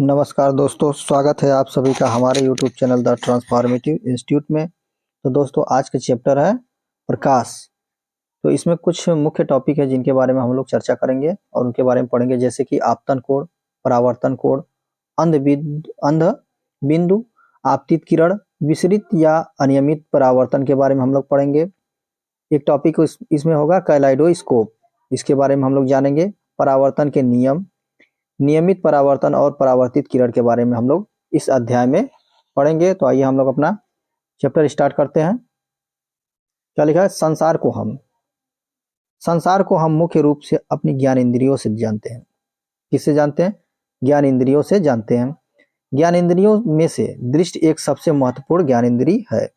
नमस्कार दोस्तों, स्वागत है आप सभी का हमारे YouTube channel the transformative institute में। तो दोस्तों, आज का चैप्टर है प्रकाश। तो इसमें कुछ मुख्य टॉपिक है जिनके बारे में हम लोग चर्चा करेंगे और उनके बारे में पढ़ेंगे, जैसे कि आपतन कोण, परावर्तन कोण, अंध बिंदु, आपतित किरण, विसरित या अनियमित परावर्तन के बारे में हम लोग पढ़ेंगे। एक टॉपिक इसमें होगा कैलाइडोस्कोप, इसके बारे में हम लोग जानेंगे। परावर्तन के नियम, नियमित परावर्तन और परावर्तित किरण के बारे में हम लोग इस अध्याय में पढ़ेंगे। तो आइए हम लोग अपना चैप्टर स्टार्ट करते हैं। क्या लिखा है? संसार को हम मुख्य रूप से अपनी ज्ञान इंद्रियों से जानते हैं। किससे जानते हैं? ज्ञान इंद्रियों से जानते हैं। ज्ञान इंद्रियों में से दृष्टि एक सबसे महत्वपूर्ण ज्ञान इंद्रिय है।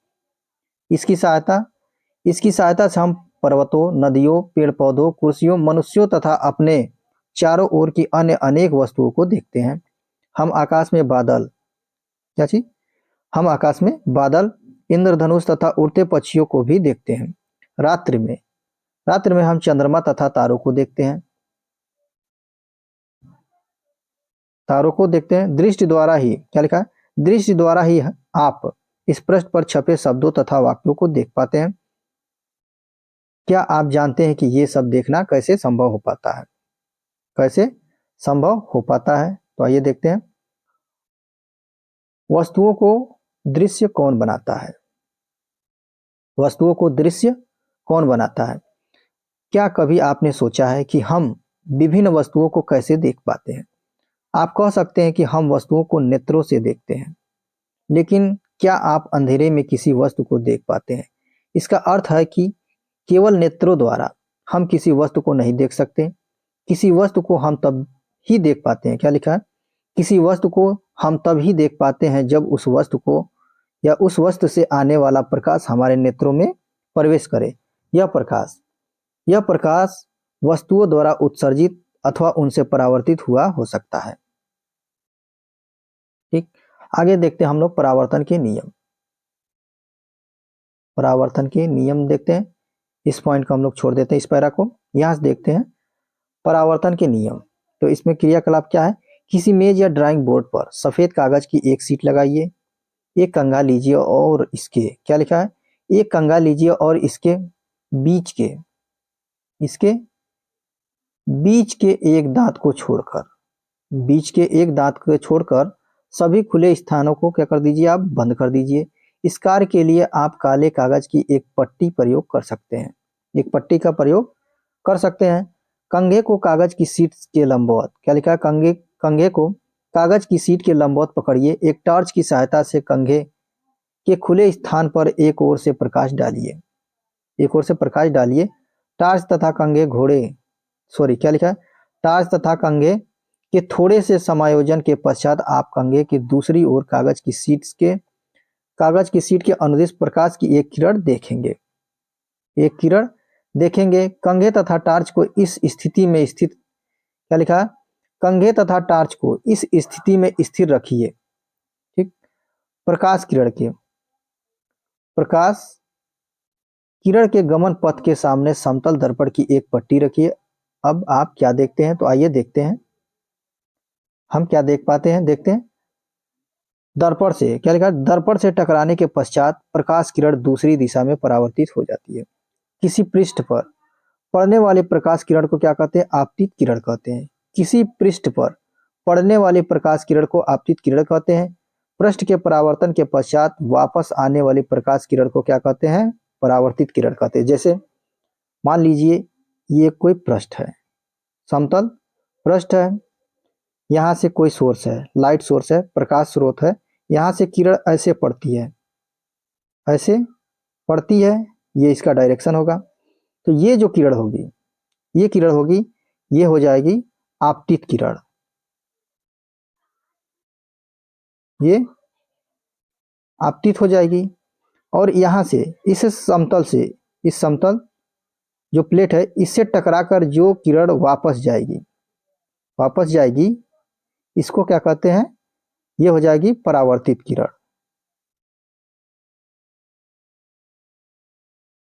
इसकी सहायता से हम पर्वतों, नदियों, पेड़ पौधों, कुर्सियों, मनुष्यों तथा अपने चारों ओर की अन्य अनेक वस्तुओं को देखते हैं। हम आकाश में बादल, क्या चीज? हम आकाश में बादल, इंद्रधनुष तथा उड़ते पक्षियों को भी देखते हैं। रात्रि में हम चंद्रमा तथा तारों को देखते हैं। दृष्टि द्वारा ही, क्या लिखा है? दृष्टि द्वारा ही आप इस पृष्ठ पर छपे शब्दों तथा वाक्यों को देख पाते हैं। क्या आप जानते हैं कि ये सब देखना कैसे संभव हो पाता है? कैसे संभव हो पाता है? तो आइए देखते हैं। वस्तुओं को दृश्य कौन बनाता है? वस्तुओं को दृश्य कौन बनाता है? क्या कभी आपने सोचा है कि हम विभिन्न वस्तुओं को कैसे देख पाते हैं? आप कह सकते हैं कि हम वस्तुओं को नेत्रों से देखते हैं, लेकिन क्या आप अंधेरे में किसी वस्तु को देख पाते हैं? इसका अर्थ है कि केवल नेत्रों द्वारा हम किसी वस्तु को नहीं देख सकते। किसी वस्तु को हम तब ही देख पाते हैं, क्या लिखा है? किसी वस्तु को हम तब ही देख पाते हैं जब उस वस्तु को या उस वस्तु से आने वाला प्रकाश हमारे नेत्रों में प्रवेश करे। यह प्रकाश वस्तुओं द्वारा उत्सर्जित अथवा उनसे परावर्तित हुआ हो सकता है। ठीक, आगे देखते हैं हम लोग परावर्तन के नियम। परावर्तन के नियम देखते हैं। इस पॉइंट को हम लोग छोड़ देते हैं, इस पैरा को। यहां से देखते हैं परावर्तन के नियम। तो इसमें क्रियाकलाप क्या है? किसी मेज या ड्राइंग बोर्ड पर सफेद कागज की एक शीट लगाइए। एक कंघा लीजिए और इसके, क्या लिखा है? एक कंघा लीजिए और बीच के इसके बीच के एक दांत को छोड़कर सभी खुले स्थानों को क्या कर दीजिए? आप बंद कर दीजिए। इस कार्य के लिए आप काले कागज की एक पट्टी प्रयोग कर सकते हैं। एक पट्टी का प्रयोग कर सकते हैं। कंघे को कागज की शीट के लंबवत, क्या लिखा है? कंघे को कागज की शीट के लंबवत पकड़िए। एक टॉर्च की सहायता से कंघे के खुले स्थान पर एक ओर से प्रकाश डालिए। टॉर्च तथा कंघे के थोड़े से समायोजन के पश्चात आप कंघे की दूसरी ओर कागज की शीट के अनुदिश प्रकाश की एक किरण देखेंगे। कंघे तथा टॉर्च को इस स्थिति में क्या लिखा है? कंघे तथा टॉर्च को इस स्थिति में स्थिर रखिए। ठीक, प्रकाश किरण के गमन पथ के सामने समतल दर्पण की एक पट्टी रखिए। अब आप क्या देखते हैं? तो आइए देखते हैं हम क्या देख पाते हैं। देखते हैं। दर्पण से, क्या लिखा है? दर्पण से टकराने के पश्चात प्रकाश किरण दूसरी दिशा में परावर्तित हो जाती है। किसी पृष्ठ पर पड़ने वाले प्रकाश किरण को क्या कहते हैं? आपतित किरण कहते हैं। किसी पृष्ठ पर पड़ने वाले प्रकाश किरण को आपतित किरण कहते हैं। पृष्ठ के परावर्तन के पश्चात वापस आने वाली प्रकाश किरण को क्या कहते हैं? परावर्तित किरण कहते हैं। जैसे मान लीजिए ये कोई पृष्ठ है, समतल पृष्ठ है। यहाँ से कोई सोर्स है, लाइट सोर्स है, प्रकाश स्रोत है। यहाँ से किरण ऐसे पड़ती है, ये इसका डायरेक्शन होगा। तो ये जो किरण होगी, ये हो जाएगी आपतित किरण। ये आपतित हो जाएगी और यहाँ से इस समतल जो प्लेट है, इससे टकराकर जो किरण वापस जाएगी, इसको क्या कहते हैं? ये हो जाएगी परावर्तित किरण।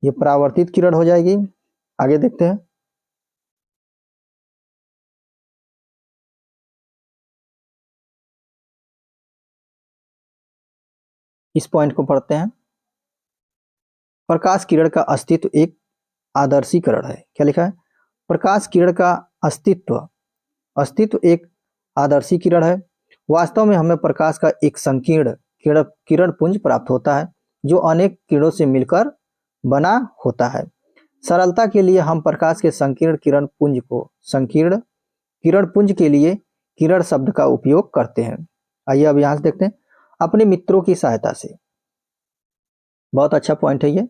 ये परावर्तित किरण हो जाएगी। आगे देखते हैं। इस पॉइंट को पढ़ते हैं। प्रकाश किरण का अस्तित्व एक आदर्शीकरण है। क्या लिखा है? प्रकाश किरण का अस्तित्व अस्तित्व एक आदर्शीकरण है। वास्तव में हमें प्रकाश का एक संकीर्ण किरण पुंज प्राप्त होता है जो अनेक किरणों से मिलकर बना होता है। सरलता के लिए हम प्रकाश के संकीर्ण किरण पुंज के लिए किरण शब्द का उपयोग करते हैं। आइए अब यहां से देखते हैं। अपने मित्रों की सहायता से, बहुत अच्छा पॉइंट है ये।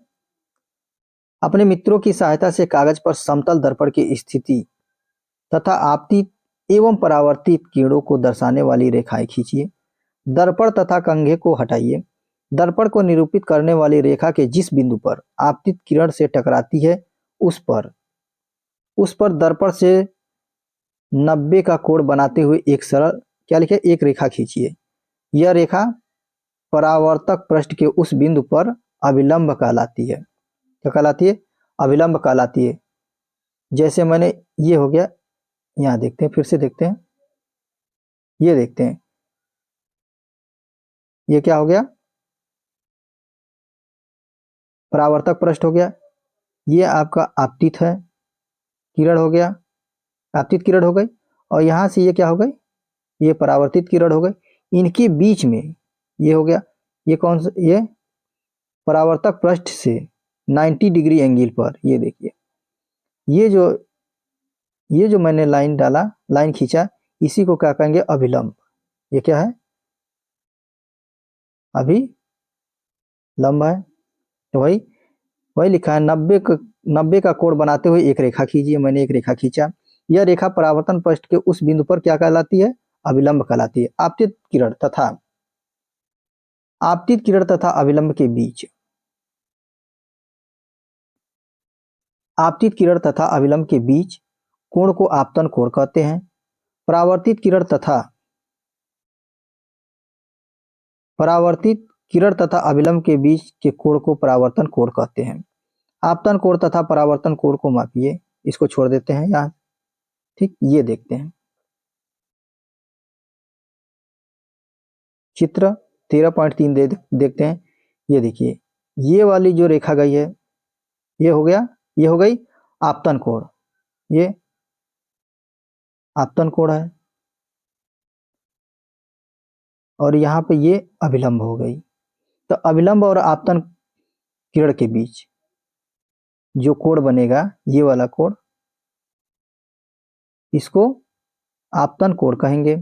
अपने मित्रों की सहायता से कागज पर समतल दर्पण की स्थिति तथा आपतित एवं परावर्तित किरणों को दर्शाने वाली रेखाएं खींचिए। दर्पण तथा कंघे को हटाइए। दर्पण को निरूपित करने वाली रेखा के जिस बिंदु पर आपतित किरण से टकराती है उस पर दर्पण से 90 का कोण बनाते हुए एक सरल क्या लिखे एक रेखा खींचिए। यह रेखा परावर्तक पृष्ठ के उस बिंदु पर अभिलंब कहलाती है। क्या कहलाती है? अभिलंब कहलाती है। जैसे मैंने ये हो गया, यहाँ देखते हैं, फिर से देखते हैं, ये देखते हैं, ये क्या हो गया? परावर्तक पृष्ठ हो गया। ये आपका आपतित है किरण हो गया, आपतित किरण हो गई। और यहाँ से ये क्या हो गई? ये परावर्तित किरण हो गई। इनके बीच में ये हो गया, ये कौन सा? ये परावर्तक पृष्ठ से 90 डिग्री एंगल पर ये देखिए, ये जो मैंने लाइन खींचा, इसी को क्या कहेंगे? अभिलंब। ये क्या है? अभिलंब है। तो वही लिखा है, 90 का कोण बनाते हुए एक रेखा खींचिए। मैंने एक रेखा खींचा। यह रेखा परावर्तन पृष्ठ के उस बिंदु पर क्या कहलाती है? अभिलंब कहलाती है। आपतित किरण तथा अभिलंब के बीच आपतित किरण तथा अभिलंब के बीच कोण को आपतन कोण कहते हैं। परावर्तित किरण तथा अभिलंब के बीच के कोण को परावर्तन कोण कहते हैं। आपतन कोण तथा परावर्तन कोण को मापिए। इसको छोड़ देते हैं यहाँ, ठीक। ये देखते हैं चित्र 13.3 देखते हैं। ये देखिए, ये वाली जो रेखा गई है, ये हो गया, ये हो गई आपतन कोण। ये आपतन कोण है और यहाँ पे ये अभिलंब हो गई। तो अभिलंब और आपतन किरण के बीच जो कोण बनेगा, ये वाला कोण, इसको आपतन कोण कहेंगे।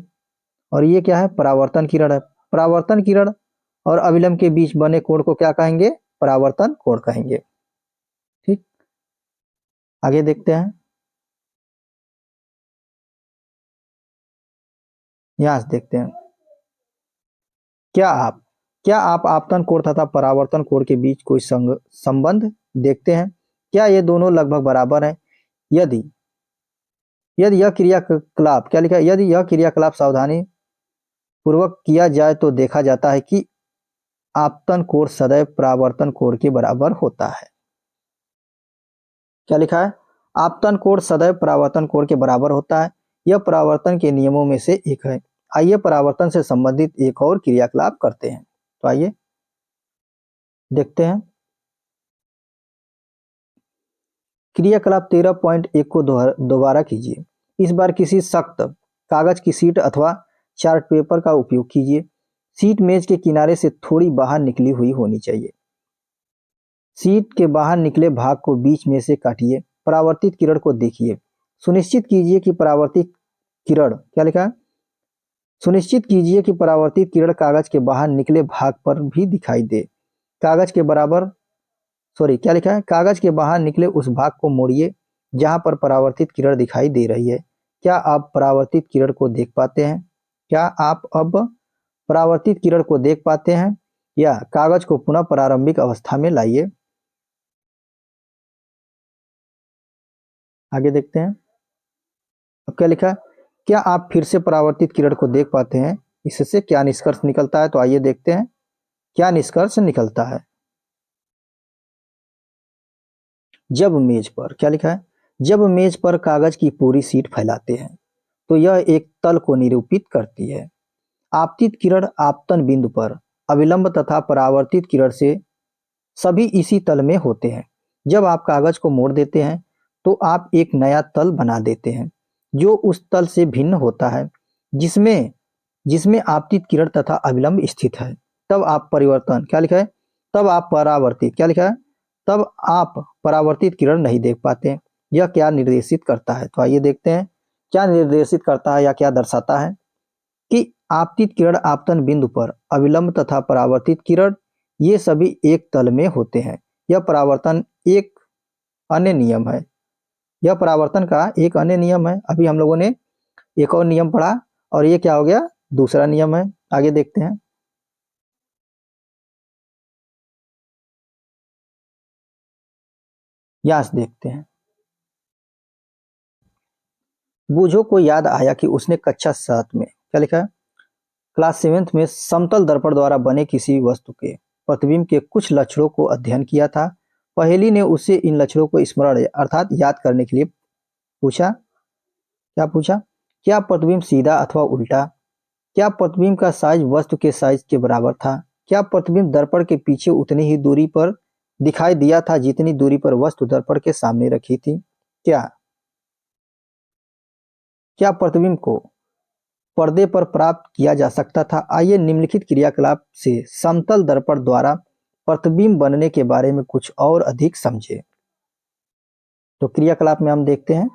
और ये क्या है? परावर्तन किरण है। परावर्तन किरण और अभिलंब के बीच बने कोण को क्या कहेंगे? परावर्तन कोण कहेंगे, ठीक। आगे देखते हैं। यहां से देखते हैं, क्या आप आपतन कोण तथा परावर्तन कोण के बीच कोई संबंध देखते हैं? क्या ये दोनों लगभग बराबर हैं? यदि यदि यह क्रियाकलाप क्या लिखा है? यदि यह क्रियाकलाप सावधानी पूर्वक किया जाए तो देखा जाता है कि आपतन कोण सदैव परावर्तन कोण के बराबर होता है। क्या लिखा है? आपतन कोण सदैव परावर्तन कोण के बराबर होता है। यह परावर्तन के नियमों में से एक है। आइए परावर्तन से संबंधित एक और क्रियाकलाप करते हैं। तो आइए देखते हैं। क्रियाकलाप 13.1 को दोबारा कीजिए। इस बार किसी सख्त कागज की शीट अथवा चार्ट पेपर का उपयोग कीजिए। शीट मेज के किनारे से थोड़ी बाहर निकली हुई होनी चाहिए। शीट के बाहर निकले भाग को बीच में से काटिए। परावर्तित किरण को देखिए। सुनिश्चित कीजिए कि परावर्तित किरण क्या लिखा है? सुनिश्चित कीजिए कि परावर्तित किरण कागज के बाहर निकले भाग पर भी दिखाई दे। कागज के बराबर क्या लिखा है? कागज के बाहर निकले उस भाग को मोड़िए जहां पर परावर्तित किरण दिखाई दे रही है। क्या आप परावर्तित किरण को देख पाते हैं? क्या आप अब परावर्तित किरण को देख पाते हैं? या कागज को पुनः प्रारंभिक अवस्था में लाइए। आगे देखते हैं। अब क्या लिखा है? क्या आप फिर से परावर्तित किरण को देख पाते हैं? इससे क्या निष्कर्ष निकलता है? तो आइए देखते हैं क्या निष्कर्ष निकलता है। जब मेज पर क्या लिखा है? जब मेज पर कागज की पूरी शीट फैलाते हैं तो यह एक तल को निरूपित करती है। आपतित किरण आपतन बिंदु पर अविलंब तथा परावर्तित किरण से सभी इसी तल में होते हैं। जब आप कागज को मोड़ देते हैं तो आप एक नया तल बना देते हैं जो उस तल से भिन्न होता है जिसमें जिसमें आपतित किरण तथा अविलंब स्थित है। तब आप परिवर्तन क्या लिखा है, तब आप परावर्तित क्या लिखा है, तब आप परावर्तित किरण नहीं देख पाते। यह क्या निर्देशित करता है, तो आइए देखते हैं क्या निर्देशित करता है या क्या दर्शाता है कि आपतित किरण आपतन बिंदु पर अविलंब तथा परावर्तित किरण ये सभी एक तल में होते हैं। यह परावर्तन एक अन्य नियम है, यह परावर्तन का एक अन्य नियम है। अभी हम लोगों ने एक और नियम पढ़ा और ये क्या हो गया, दूसरा नियम है। आगे देखते हैं। यहां से देखते हैं। बूझो को याद आया कि उसने कक्षा 7 में क्या लिखा है, क्लास 7th में समतल दर्पण द्वारा बने किसी वस्तु के प्रतिबिंब के कुछ लक्षणों को अध्ययन किया था। पहेली ने उससे इन लक्षणों को स्मरण अर्थात याद करने के लिए पूछा। क्या पूछा, क्या प्रतिबिंब सीधा अथवा उल्टा, क्या प्रतिबिंब का साइज वस्तु के साइज के बराबर था, क्या प्रतिबिंब दर्पण के पीछे उतनी ही दूरी पर दिखाई दिया था जितनी दूरी पर वस्तु दर्पण के सामने रखी थी, क्या क्या प्रतिबिंब को पर्दे पर प्राप्त किया जा सकता था। आइए निम्नलिखित क्रियाकलाप से समतल दर्पण द्वारा प्रतिबिंब बनने के बारे में कुछ और अधिक समझे। तो क्रियाकलाप में हम देखते हैं,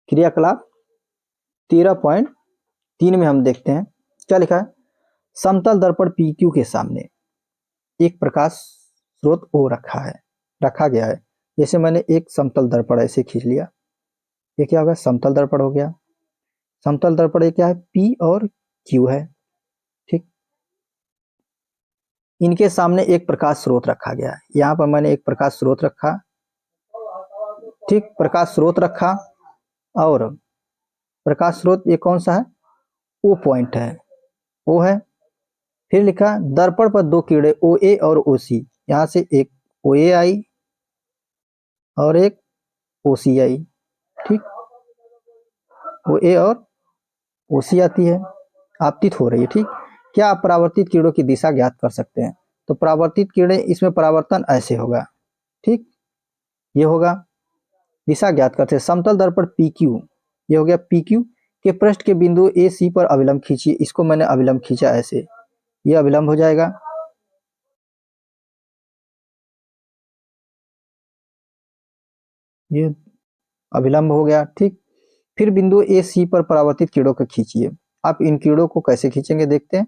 क्रियाकलाप 13.3 में हम देखते हैं क्या लिखा है, समतल दर्पण PQ के सामने एक प्रकाश स्रोत O रखा गया है। जैसे मैंने एक समतल दर्पण ऐसे खींच लिया, ये क्या होगा, समतल दर्पण हो गया। समतल दर्पण ये क्या है, P और Q है। ठीक, इनके सामने एक प्रकाश स्रोत रखा गया है। यहाँ पर मैंने एक प्रकाश स्रोत रखा, ठीक, प्रकाश स्रोत रखा और प्रकाश स्रोत ये कौन सा है, O पॉइंट है, O है। फिर लिखा दर्पण पर दो किरणें OA और OC, यहाँ से एक OA आई और एक OC आई। ठीक, OA और OC आती है, आपतित हो रही है। ठीक, क्या आप परावर्तित किरणों की दिशा ज्ञात कर सकते हैं, तो परावर्तित किरणें इसमें परावर्तन ऐसे होगा। ठीक, ये होगा, दिशा ज्ञात करते हैं। समतल दर्पण PQ, ये हो गया PQ के पृष्ठ के बिंदु AC पर अविलंब खींचिए। इसको मैंने अविलंब खींचा ऐसे, ये अविलंब हो जाएगा। ये अविलंब हो गया। ठीक, फिर बिंदु AC पर परावर्तित किरणों को खींचिए। आप इन किरणों को कैसे खींचेंगे देखते हैं।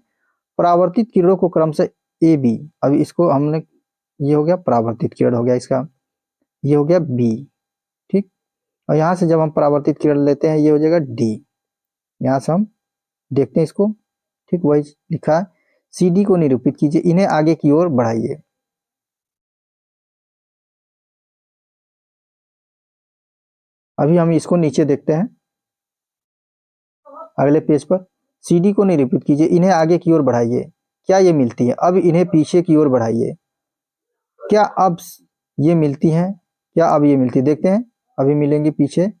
परावर्तित किरणों को क्रमशः AB, अभी इसको हमने, ये हो गया परावर्तित किरण हो गया इसका, ये हो गया B। ठीक, और यहाँ से जब हम परावर्तित किरण लेते हैं ये हो जाएगा D। यहाँ से हम देखते हैं इसको। ठीक, वही लिखा है, CD को निरूपित कीजिए, इन्हें आगे की ओर बढ़ाइए। अभी हम इसको नीचे देखते हैं, अगले पेज पर। CD को निरूपित कीजिए, इन्हें आगे की ओर बढ़ाइए। क्या ये मिलती है, अब इन्हें पीछे की ओर बढ़ाइए। क्या अब ये मिलती हैं, क्या अब ये मिलती, देखते हैं अभी मिलेंगी पीछे।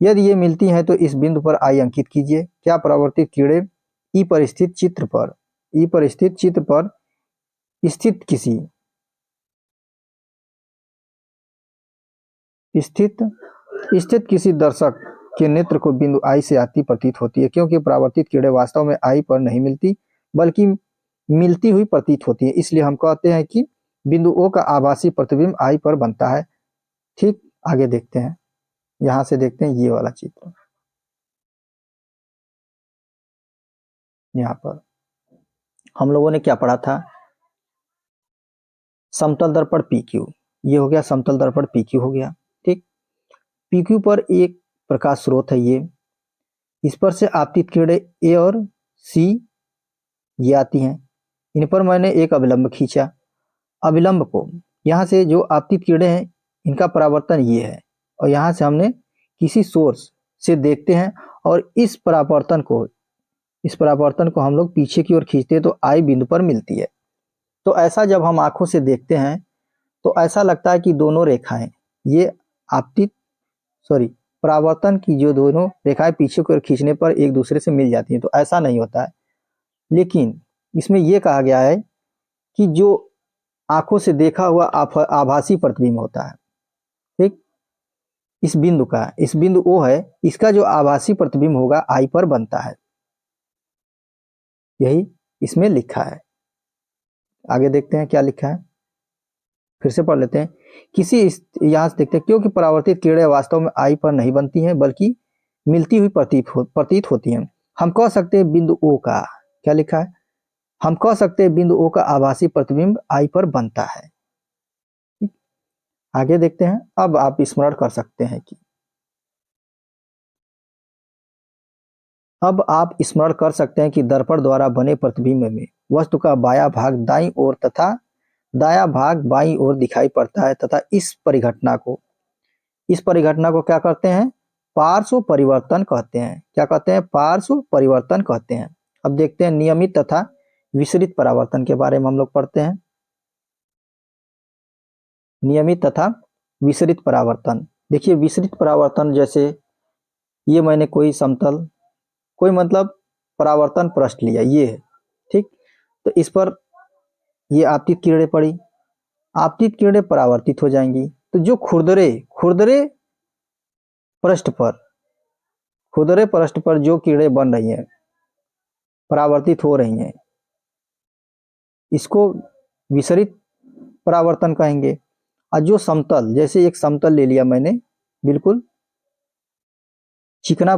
यदि ये मिलती हैं तो इस बिंदु पर I अंकित कीजिए। क्या परावर्तित किरणें ई पर स्थित चित्र पर, ई पर स्थित चित्र पर स्थित किसी स्थित स्थित किसी दर्शक के नेत्र को बिंदु I से आती प्रतीत होती है, क्योंकि परावर्तित किरणें वास्तव में I पर नहीं मिलती बल्कि मिलती हुई प्रतीत होती है। इसलिए हम कहते हैं कि बिंदु O का आभासी प्रतिबिंब I पर बनता है। ठीक, आगे देखते हैं, यहां से देखते हैं ये वाला चित्र। यहाँ पर हम लोगों ने क्या पढ़ा था, समतल दर्पण PQ, ये हो गया समतल दर्पण PQ हो गया। ठीक, PQ पर एक प्रकाश स्रोत है, ये इस पर से आपतित किरणें A और C ये आती हैं। इन पर मैंने एक अविलंब खींचा। अविलंब को यहाँ से जो आपतित किरणें हैं इनका परावर्तन ये है, और यहाँ से हमने किसी सोर्स से देखते हैं और इस परावर्तन को हम लोग पीछे की ओर खींचते हैं तो I बिंदु पर मिलती है। तो ऐसा जब हम आंखों से देखते हैं तो ऐसा लगता है कि दोनों रेखाएं ये आपतित सॉरी परावर्तन की जो दोनों रेखाएं पीछे की ओर खींचने पर एक दूसरे से मिल जाती हैं, तो ऐसा नहीं होता है। लेकिन इसमें यह कहा गया है कि जो आंखों से देखा हुआ आभासी प्रतिबिंब होता है, ठीक, इस बिंदु ओ है, इसका जो आभासी प्रतिबिंब होगा आई पर बनता है, यही इसमें लिखा है। आगे देखते हैं क्या लिखा है, फिर से पढ़ लेते हैं। यहां से देखते हैं, क्योंकि परावर्तित किरणें वास्तव में आई पर नहीं बनती हैं बल्कि मिलती हुई प्रतीत होती हैं। हम कह सकते हैं बिंदु ओ का, क्या लिखा है, हम कह सकते हैं बिंदु ओ का आभासी प्रतिबिंब आई पर बनता है। आगे देखते हैं। अब आप स्मरण कर सकते हैं कि दर्पण द्वारा बने प्रतिबिंब में वस्तु का बायां भाग दाईं ओर तथा दायां भाग बाईं ओर दिखाई पड़ता है तथा इस परिघटना को क्या करते हैं, पार्श्व परिवर्तन कहते हैं। क्या कहते हैं, पार्श्व परिवर्तन कहते हैं। अब देखते हैं नियमित तथा विसरित परावर्तन के बारे में हम लोग पढ़ते हैं। नियमित तथा विसरित परावर्तन। देखिए विसरित परावर्तन, जैसे ये मैंने कोई मतलब परावर्तन पृष्ठ लिया, ये है, ठीक, तो इस पर ये आपतित किरणें पड़ी, आपतित किरणें परावर्तित हो जाएंगी, तो जो खुरदरे पृष्ठ पर जो किरणें बन रही हैं, परावर्तित हो रही हैं, इसको विसरित परावर्तन कहेंगे। और जो समतल, जैसे एक समतल ले लिया मैंने, बिल्कुल चिकना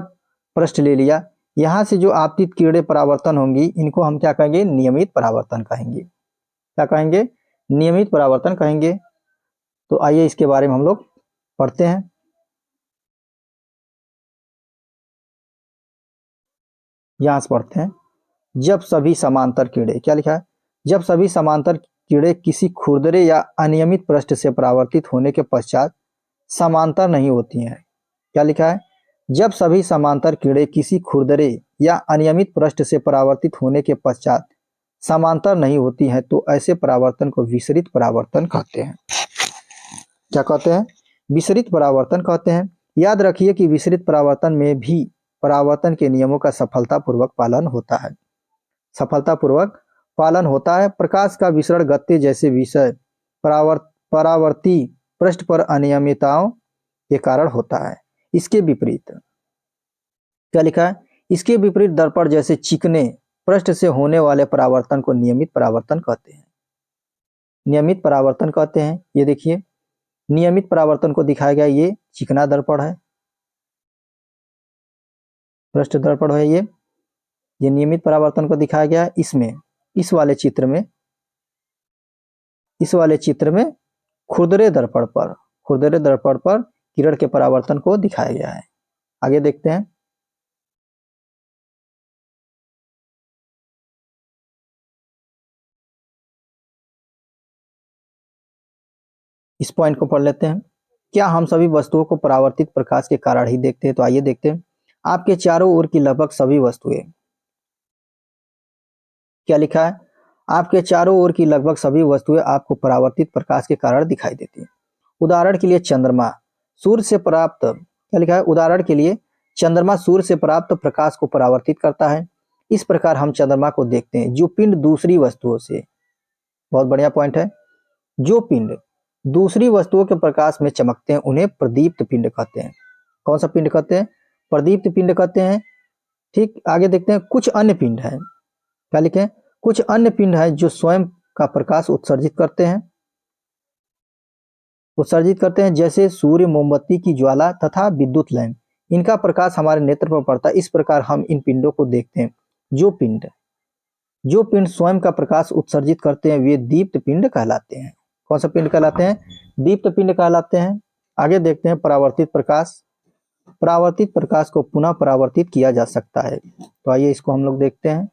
पृष्ठ ले लिया, यहां से जो आपतित किरणें परावर्तन होंगी, इनको हम क्या कहेंगे, नियमित परावर्तन कहेंगे। क्या कहेंगे, नियमित परावर्तन कहेंगे। तो आइए इसके बारे में हम लोग पढ़ते हैं। यहां से पढ़ते हैं, जब सभी समांतर किरणें, क्या लिखा है, जब सभी समांतर किरणें किसी खुरदरे या अनियमित पृष्ठ से परावर्तित होने के पश्चात समांतर नहीं होती हैं। क्या लिखा है, जब सभी समांतर किरणें किसी खुरदरे या अनियमित पृष्ठ से परावर्तित होने के पश्चात समांतर नहीं होती हैं, तो ऐसे परावर्तन को विसरित परावर्तन कहते हैं। क्या कहते हैं, विसरित परावर्तन कहते हैं। याद रखिए कि विसरित परावर्तन में भी परावर्तन के नियमों का सफलतापूर्वक पालन होता है। प्रकाश का विसरण गत्ते जैसे विषय परावर्ती पृष्ठ पर अनियमितताओं के कारण होता है। इसके विपरीत, क्या लिखा है, इसके विपरीत दर्पण जैसे चिकने पृष्ठ से होने वाले परावर्तन को नियमित परावर्तन कहते हैं। नियमित परावर्तन कहते हैं। ये देखिए नियमित परावर्तन को दिखाया गया, ये चिकना दर्पण है, पृष्ठ दर्पण है, ये नियमित परावर्तन को दिखाया गया। इसमें इस वाले चित्र में खुरदरे दर्पण पर किरण के परावर्तन को दिखाया गया है। आगे देखते हैं। इस पॉइंट को पढ़ लेते हैं। क्या हम सभी वस्तुओं को परावर्तित प्रकाश के कारण ही देखते हैं? तो आइए देखते हैं। आपके चारों ओर की लगभग सभी वस्तुएं, क्या लिखा है, आपके चारों ओर की लगभग सभी वस्तुएं आपको परावर्तित प्रकाश के कारण दिखाई देती हैं। उदाहरण के लिए चंद्रमा सूर्य से प्राप्त, क्या लिखा है, उदाहरण के लिए चंद्रमा सूर्य से प्राप्त प्रकाश को परावर्तित करता है। इस प्रकार हम चंद्रमा को देखते हैं। जो पिंड दूसरी वस्तुओं से, बहुत बढ़िया पॉइंट है, जो पिंड दूसरी वस्तुओं के प्रकाश में चमकते हैं उन्हें प्रदीप्त पिंड कहते हैं। कौन सा पिंड कहते हैं? प्रदीप्त पिंड कहते हैं। ठीक, आगे देखते हैं। कुछ अन्य पिंड है, क्या लिखे, कुछ अन्य पिंड है जो स्वयं का प्रकाश उत्सर्जित करते हैं, जैसे सूर्य, मोमबत्ती की ज्वाला तथा विद्युत लैंप। इनका प्रकाश हमारे नेत्र पर पड़ता है। इस प्रकार हम इन पिंडों को देखते हैं। जो पिंड स्वयं का प्रकाश उत्सर्जित करते हैं वे दीप्त पिंड कहलाते हैं। कौन सा पिंड कहलाते हैं? दीप्त पिंड कहलाते हैं। आगे देखते हैं परावर्तित प्रकाश को पुनः परावर्तित किया जा सकता है। तो आइए इसको हम लोग देखते हैं।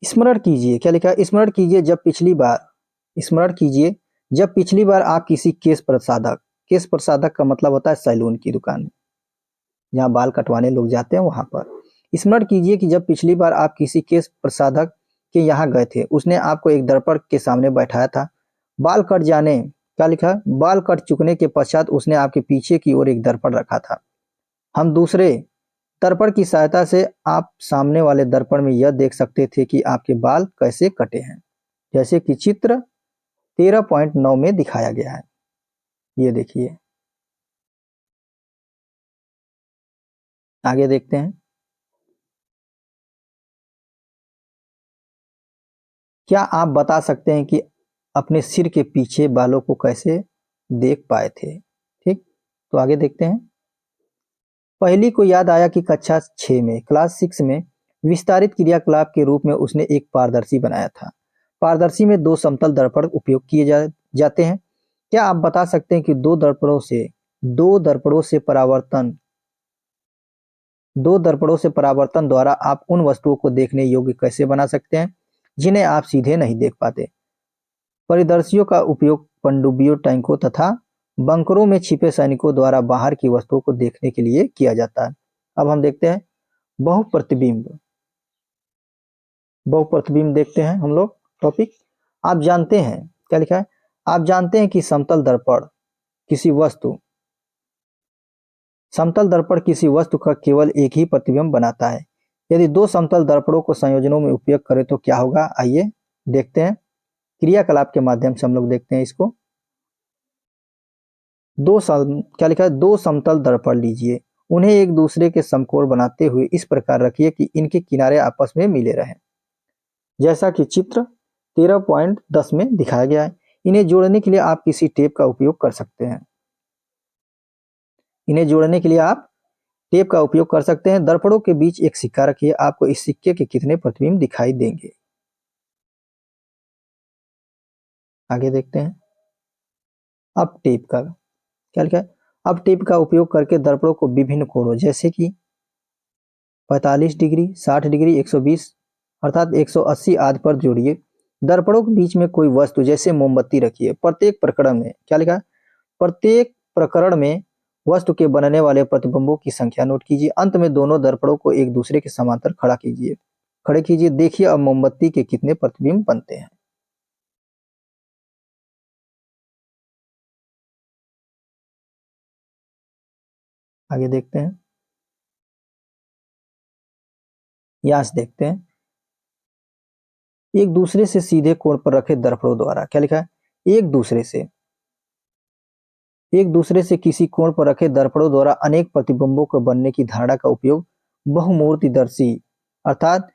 स्मरण कीजिए, क्या लिखा है, स्मरण कीजिए जब पिछली बार आप किसी केश प्रसाधक का मतलब होता है सैलून की दुकान, जहाँ बाल कटवाने लोग जाते हैं वहां पर। स्मरण कीजिए कि जब पिछली बार आप किसी केश प्रसाधक के यहाँ गए थे, उसने आपको एक दर्पण के सामने बैठाया था। बाल कट चुकने के पश्चात उसने आपके पीछे की ओर एक दर्पण रखा था। हम दूसरे दर्पण की सहायता से आप सामने वाले दर्पण में यह देख सकते थे कि आपके बाल कैसे कटे हैं, जैसे कि चित्र 13.9 में दिखाया गया है। ये देखिए, आगे देखते हैं। क्या आप बता सकते हैं कि अपने सिर के पीछे बालों को कैसे देख पाए थे? ठीक, तो आगे देखते हैं। पहली को याद आया कि कक्षा 6 में, क्लास 6 में विस्तारित क्रियाकलाप के रूप में उसने एक पारदर्शी बनाया था। पारदर्शी में दो समतल दर्पण उपयोग किए जाते हैं। क्या आप बता सकते हैं कि दो दर्पणों से परावर्तन द्वारा आप उन वस्तुओं को देखने योग्य कैसे बना सकते हैं जिन्हें आप सीधे नहीं देख पाते? परिदर्शियों का उपयोग पनडुब्बियों, टैंकों तथा बंकरों में छिपे सैनिकों द्वारा बाहर की वस्तुओं को देखने के लिए किया जाता है। अब हम देखते हैं बहुप्रतिबिंब। बहुप्रतिबिंब देखते हैं हम लोग टॉपिक। आप जानते हैं, क्या लिखा है? आप जानते हैं कि समतल दर्पण किसी वस्तु का केवल एक ही प्रतिबिंब बनाता है। यदि दो समतल दर्पणों को संयोजनों में उपयोग करें तो क्या होगा? आइए देखते हैं, क्रियाकलाप के माध्यम से हम लोग देखते हैं इसको। क्या लिखा है? दो समतल दर्पण लीजिए, उन्हें एक दूसरे के समकोण बनाते हुए इस प्रकार रखिए कि इनके किनारे आपस में मिले रहें, जैसा कि चित्र 13.10 में दिखाया गया है। इन्हें जोड़ने के लिए आप किसी टेप का उपयोग कर सकते हैं। इन्हें जोड़ने के लिए आप टेप का उपयोग कर सकते हैं। दर्पणों के बीच एक सिक्का रखिए, आपको इस सिक्के के कितने प्रतिबिंब दिखाई देंगे? आगे देखते हैं। अब टेप का, क्या लिखा है? अब टेप का उपयोग करके दर्पणों को विभिन्न कोणों जैसे कि 45 डिग्री, 60 डिग्री, 120 अर्थात 180 आदि पर जोड़िए। दर्पणों के बीच में कोई वस्तु जैसे मोमबत्ती रखिए। प्रत्येक प्रकरण में, क्या लिखा है? प्रत्येक प्रकरण में वस्तु के बनने वाले प्रतिबिंबों की संख्या नोट कीजिए। अंत में दोनों दर्पणों को एक दूसरे के समांतर खड़े कीजिए। देखिए अब मोमबत्ती के कितने प्रतिबिंब बनते हैं। आगे देखते हैं, यहां से देखते हैं। एक दूसरे से सीधे कोण पर रखे दर्पणों द्वारा, क्या लिखा है? एक दूसरे से किसी कोण पर रखे दर्पणों द्वारा अनेक प्रतिबिंबों के बनने की धारणा का उपयोग बहुमूर्तिदर्शी अर्थात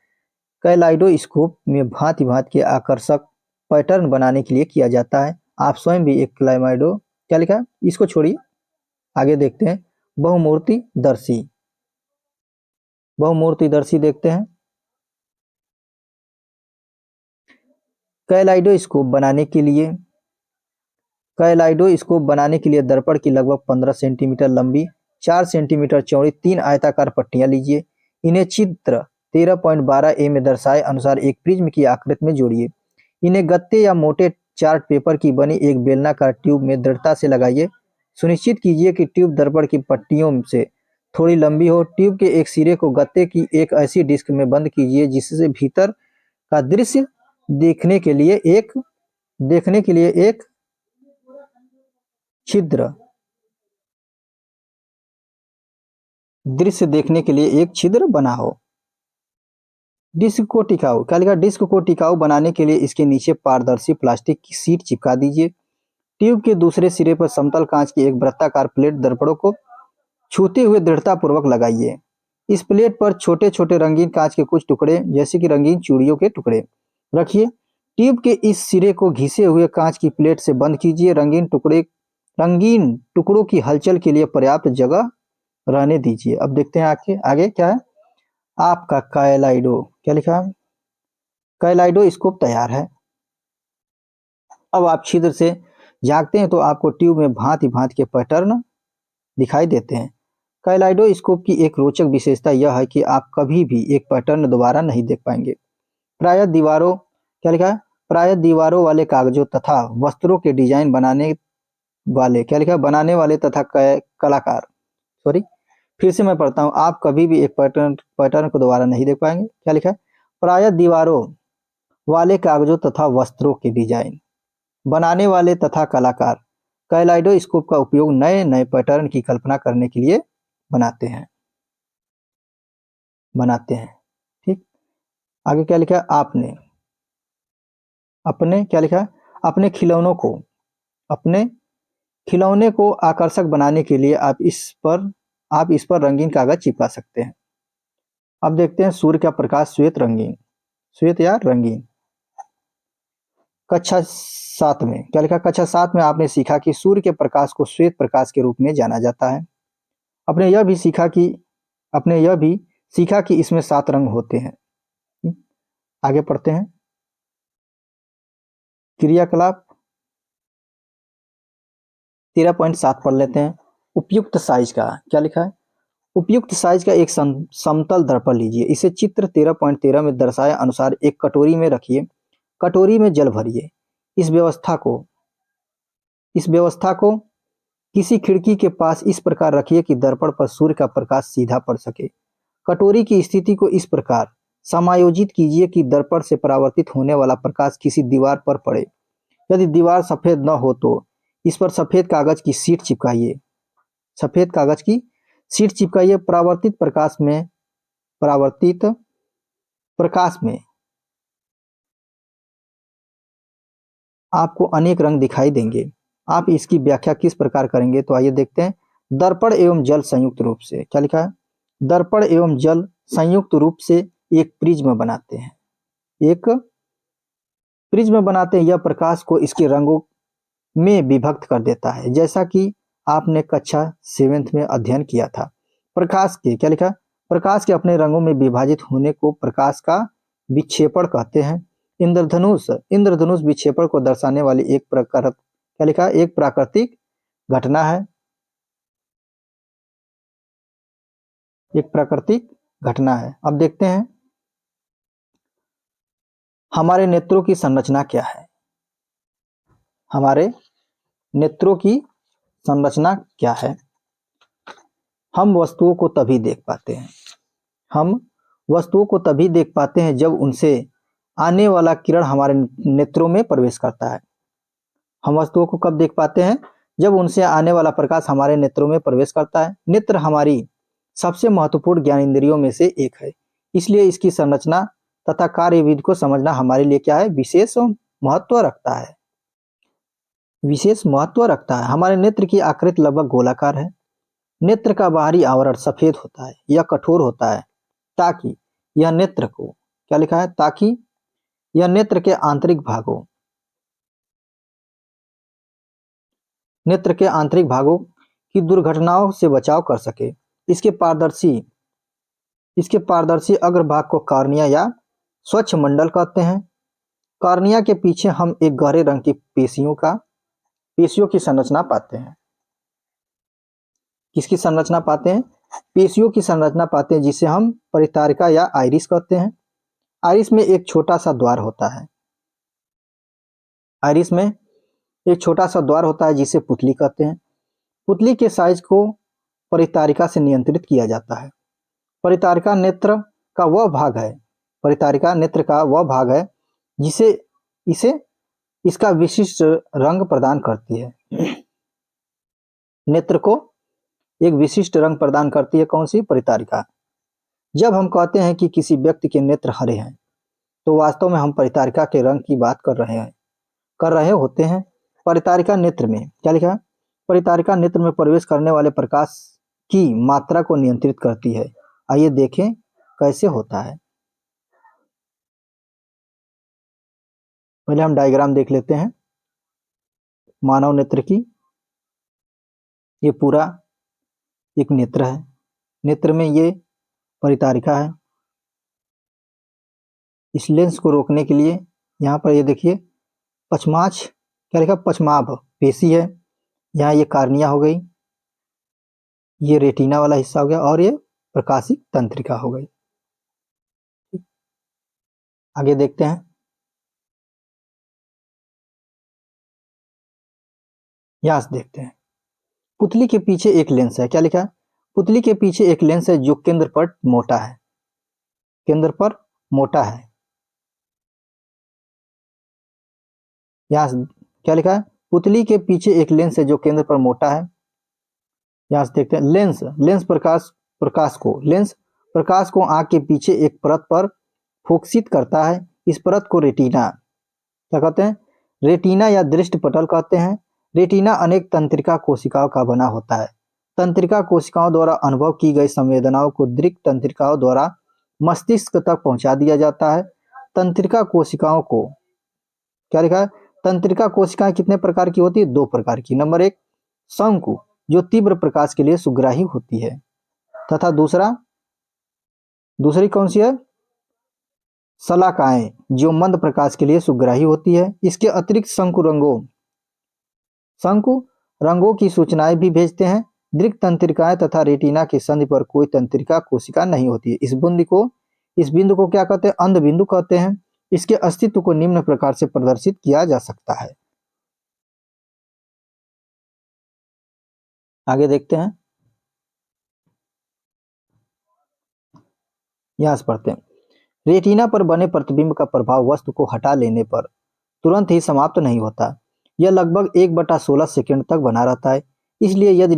कैलाइडोस्कोप में भांति भांति के आकर्षक पैटर्न बनाने के लिए किया जाता है। आप स्वयं भी एक क्लाइमाइडो, क्या लिखा है? इसको छोड़िए, आगे देखते हैं। बहुमूर्तिदर्शी बहुमूर्तिदर्शी देखते हैं। कैलाइडोस्कोप बनाने के लिए दर्पण की लगभग 15 सेंटीमीटर लंबी, 4 सेंटीमीटर चौड़ी 3 आयताकार पट्टियां लीजिए। इन्हें चित्र 13.12 ए में दर्शाए अनुसार एक प्रिज्म की आकृति में जोड़िए। इन्हें गत्ते या मोटे चार्ट पेपर की बनी एक बेलनाकार ट्यूब में दृढ़ता से लगाइए। सुनिश्चित कीजिए कि ट्यूब दर्पण की पट्टियों से थोड़ी लंबी हो। ट्यूब के एक सिरे को गत्ते की एक ऐसी डिस्क में बंद कीजिए जिससे भीतर का दृश्य देखने के लिए एक छिद्र बना हो। डिस्क को टिकाऊ, क्या लिखा? डिस्क को टिकाऊ बनाने के लिए इसके नीचे पारदर्शी प्लास्टिक की शीट चिपका दीजिए। ट्यूब के दूसरे सिरे पर समतल कांच की एक वृत्ताकार प्लेट दर्पणों को छूते हुए दृढ़ता पूर्वक लगाइए। इस प्लेट पर छोटे छोटे रंगीन कांच के कुछ टुकड़े जैसे कि रंगीन चूड़ियों के टुकड़े रखिए। ट्यूब के इस सिरे को घिसे हुए कांच की प्लेट से बंद कीजिए। रंगीन टुकड़ों की हलचल के लिए पर्याप्त जगह रहने दीजिए। अब देखते हैं आगे क्या है। आपका कैलाइडो, क्या लिखा है? कैलाइडोस्कोप तैयार है। अब आप छिद्र से झांकते हैं तो आपको ट्यूब में भांति भांति के पैटर्न दिखाई देते हैं। कैलाइडोस्कोप की एक रोचक विशेषता यह है कि आप कभी भी एक पैटर्न दोबारा नहीं देख पाएंगे। प्रायः दीवारों, क्या लिखा है? प्रायः दीवारों वाले कागजों तथा वस्त्रों के डिजाइन बनाने वाले, क्या लिखा है? बनाने वाले तथा कलाकार, सॉरी फिर से मैं पढ़ता हूँ। आप कभी भी एक पैटर्न को दोबारा नहीं देख पाएंगे। क्या लिखा है? प्रायः दीवारों वाले कागजों तथा वस्त्रों के डिजाइन बनाने वाले तथा कलाकार कैलाइडोस्कोप का उपयोग नए नए पैटर्न की कल्पना करने के लिए बनाते हैं। बनाते हैं। ठीक, आगे क्या लिखा है, आपने, अपने क्या लिखा है, अपने अपने खिलौने को आकर्षक बनाने के लिए आप इस पर रंगीन कागज चिपका सकते हैं। अब देखते हैं सूर्य का प्रकाश श्वेत रंगीन, श्वेत या रंगीन। कक्षा 7 में क्या लिखा, कक्षा 7 में आपने सीखा कि सूर्य के प्रकाश को श्वेत प्रकाश के रूप में जाना जाता है। आपने यह भी सीखा कि इसमें 7 रंग होते हैं। आगे पढ़ते हैं, क्रियाकलाप 13.7 पढ़ लेते हैं। उपयुक्त साइज का क्या लिखा है, उपयुक्त साइज का एक समतल दर्पण लीजिए, इसे चित्र 13.13 में दर्शाए अनुसार एक कटोरी में रखिए, कटोरी में जल भरिए। इस व्यवस्था को किसी खिड़की के पास इस प्रकार रखिए कि दर्पण पर सूर्य का प्रकाश सीधा पड़ सके। कटोरी की स्थिति को इस प्रकार समायोजित कीजिए कि दर्पण से परावर्तित होने वाला प्रकाश किसी दीवार पर पड़े। यदि दीवार सफेद न हो तो इस पर सफेद कागज की शीट चिपकाइए, सफेद कागज की शीट चिपकाइए। परावर्तित प्रकाश में आपको अनेक रंग दिखाई देंगे। आप इसकी व्याख्या किस प्रकार करेंगे, तो आइए देखते हैं। दर्पण एवं जल संयुक्त रूप से क्या लिखा है, दर्पण एवं जल संयुक्त रूप से एक प्रिज्म बनाते हैं, एक प्रिज्म बनाते हैं। यह प्रकाश को इसके रंगों में विभक्त कर देता है, जैसा कि आपने कक्षा 7 में अध्ययन किया था। प्रकाश के क्या लिखा, प्रकाश के अपने रंगों में विभाजित होने को प्रकाश का विक्षेपण कहते हैं। इंद्रधनुष विक्षेपण को दर्शाने वाली क्या लिखा, एक प्राकृतिक घटना है, एक प्राकृतिक घटना है। अब देखते हैं हमारे नेत्रों की संरचना क्या है, हमारे नेत्रों की संरचना क्या है। हम वस्तुओं को तभी देख पाते हैं जब उनसे आने वाला किरण हमारे नेत्रों में प्रवेश करता है। हम वस्तुओं को कब देख पाते हैं, जब उनसे आने वाला प्रकाश हमारे नेत्रों में प्रवेश करता है। नेत्र हमारी सबसे महत्वपूर्ण ज्ञानेंद्रियों में से एक है, इसलिए इसकी संरचना तथा कार्यविधि को समझना हमारे लिए क्या है, विशेष महत्व रखता है। हमारे नेत्र की आकृति लगभग गोलाकार है। नेत्र का बाहरी आवरण सफेद होता है या कठोर होता है ताकि यह नेत्र को क्या लिखा है, ताकि यह नेत्र के आंतरिक भागों की दुर्घटनाओं से बचाव कर सके। इसके पारदर्शी अग्रभाग को कॉर्निया या स्वच्छ मंडल कहते हैं। कॉर्निया के पीछे हम एक गहरे रंग की पेशियों की संरचना पाते हैं। किसकी संरचना पाते हैं, पेशियों की संरचना पाते हैं, जिसे हम परितारिका या आइरिस कहते हैं। आइरिस में एक छोटा सा द्वार होता है जिसे पुतली कहते हैं। पुतली के साइज को परितारिका से नियंत्रित किया जाता है। परितारिका नेत्र का वह भाग है जिसे इसका विशिष्ट रंग प्रदान करती है। नेत्र को एक विशिष्ट रंग प्रदान करती है, कौन सी, परितारिका। जब हम कहते हैं कि किसी व्यक्ति के नेत्र हरे हैं तो वास्तव में हम परितारिका के रंग की बात कर रहे होते हैं। परितारिका नेत्र में क्या लिखा है, परितारिका नेत्र में प्रवेश करने वाले प्रकाश की मात्रा को नियंत्रित करती है। आइए देखें कैसे होता है। पहले हम डायग्राम देख लेते हैं मानव नेत्र की। ये पूरा एक नेत्र है, नेत्र में ये परितारिका है। इस लेंस को रोकने के लिए यहाँ पर ये देखिए पछमाछ क्या लिखा, पछमाभ पेशी है। यहाँ ये कार्निया हो गई, ये रेटिना वाला हिस्सा हो गया, और ये प्रकाशिक तंत्रिका हो गई। आगे देखते हैं, यहाँ से देखते हैं। पुतली के पीछे एक लेंस है, क्या लिखा है, पुतली के पीछे एक लेंस है जो केंद्र पर मोटा है। यहाँ से क्या लिखा है, पुतली के पीछे एक लेंस है जो केंद्र पर मोटा है। यहाँ से देखते हैं लेंस प्रकाश को आंख के पीछे एक परत पर फोकसित करता है। इस परत को रेटिना क्या कहते हैं? रेटिना या दृष्टि पटल कहते हैं। रेटिना अनेक तंत्रिका कोशिकाओं का बना होता है। तंत्रिका कोशिकाओं द्वारा अनुभव की गई संवेदनाओं को दृक् तंत्रिकाओं द्वारा मस्तिष्क तक पहुंचा दिया जाता है। तंत्रिका कोशिकाओं को क्या लिखा है? तंत्रिका कोशिकाएं कितने प्रकार की होती है? 2 प्रकार की। नंबर 1 शंकु, जो तीव्र प्रकाश के लिए सुग्राही होती है, तथा दूसरी कौन सी है? शलाकाएं, जो मंद प्रकाश के लिए सुग्राही होती है। इसके अतिरिक्त शंकु रंगों की सूचनाएं भी भेजते हैं। दृक् तंत्रिकाएं तथा रेटिना की संधि पर कोई तंत्रिका कोशिका नहीं होती है। इस बिंदु को क्या कहते हैं? अंध बिंदु कहते हैं। इसके अस्तित्व को निम्न प्रकार से प्रदर्शित किया जा सकता है। आगे देखते हैं, यहां से पढ़ते हैं। रेटिना पर बने प्रतिबिंब का प्रभाव वस्तु को हटा लेने पर तुरंत ही समाप्त नहीं होता। यह लगभग 1/16 सेकंड तक बना रहता है। इसलिए यदि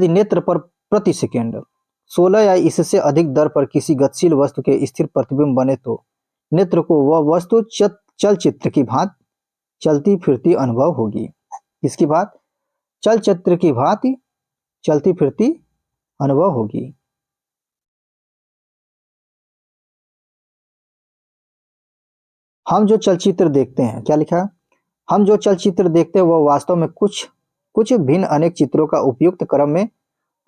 नेत्र पर प्रति सेकंड 16 या इससे अधिक दर पर किसी गतिशील वस्तु के स्थिर प्रतिबिंब बने तो नेत्र को वह वस्तु चलचित्र की भांति चलती फिरती अनुभव होगी। इसकी बात चलचित्र की भांति चलती फिरती अनुभव होगी। हम जो चलचित्र देखते हैं, क्या लिखा है? हम जो चलचित्र देखते हैं वह वास्तव में कुछ कुछ भिन्न अनेक चित्रों का उपयुक्त क्रम में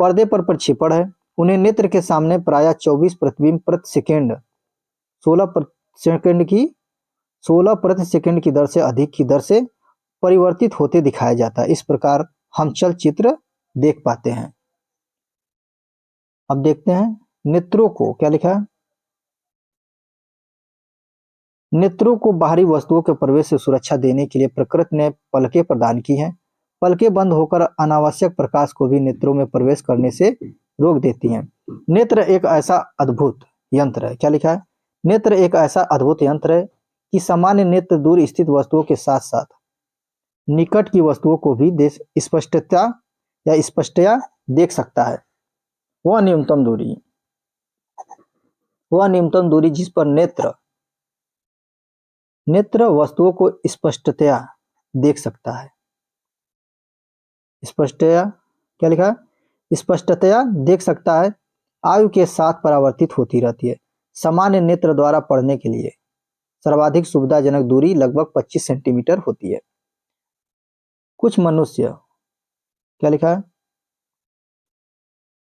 पर्दे पर प्रक्षेपण है। उन्हें नेत्र के सामने प्रायः 24 प्रतिबिंब प्रति सेकंड 16 प्रति सेकंड की दर से अधिक की दर से परिवर्तित होते दिखाया जाता है। इस प्रकार हम चलचित्र देख पाते हैं। अब देखते हैं नेत्रों को, क्या लिखा है? नेत्रों को बाहरी वस्तुओं के प्रवेश से सुरक्षा देने के लिए प्रकृति ने पलकें प्रदान की हैं। पलकें बंद होकर अनावश्यक प्रकाश को भी नेत्रों में प्रवेश करने से रोक देती हैं। नेत्र एक ऐसा अद्भुत यंत्र है, क्या लिखा है? नेत्र एक ऐसा अद्भुत यंत्र है कि सामान्य नेत्र दूर स्थित वस्तुओं के साथ साथ निकट की वस्तुओं को भी स्पष्टया देख सकता है। वह न्यूनतम दूरी जिस पर नेत्र वस्तुओं को स्पष्टतया देख सकता है। स्पष्टतया क्या लिखा है? स्पष्टतया देख सकता है, आयु के साथ परावर्तित होती रहती है। सामान्य नेत्र द्वारा पढ़ने के लिए सर्वाधिक सुविधाजनक दूरी लगभग 25 सेंटीमीटर होती है। कुछ मनुष्य, क्या लिखा है?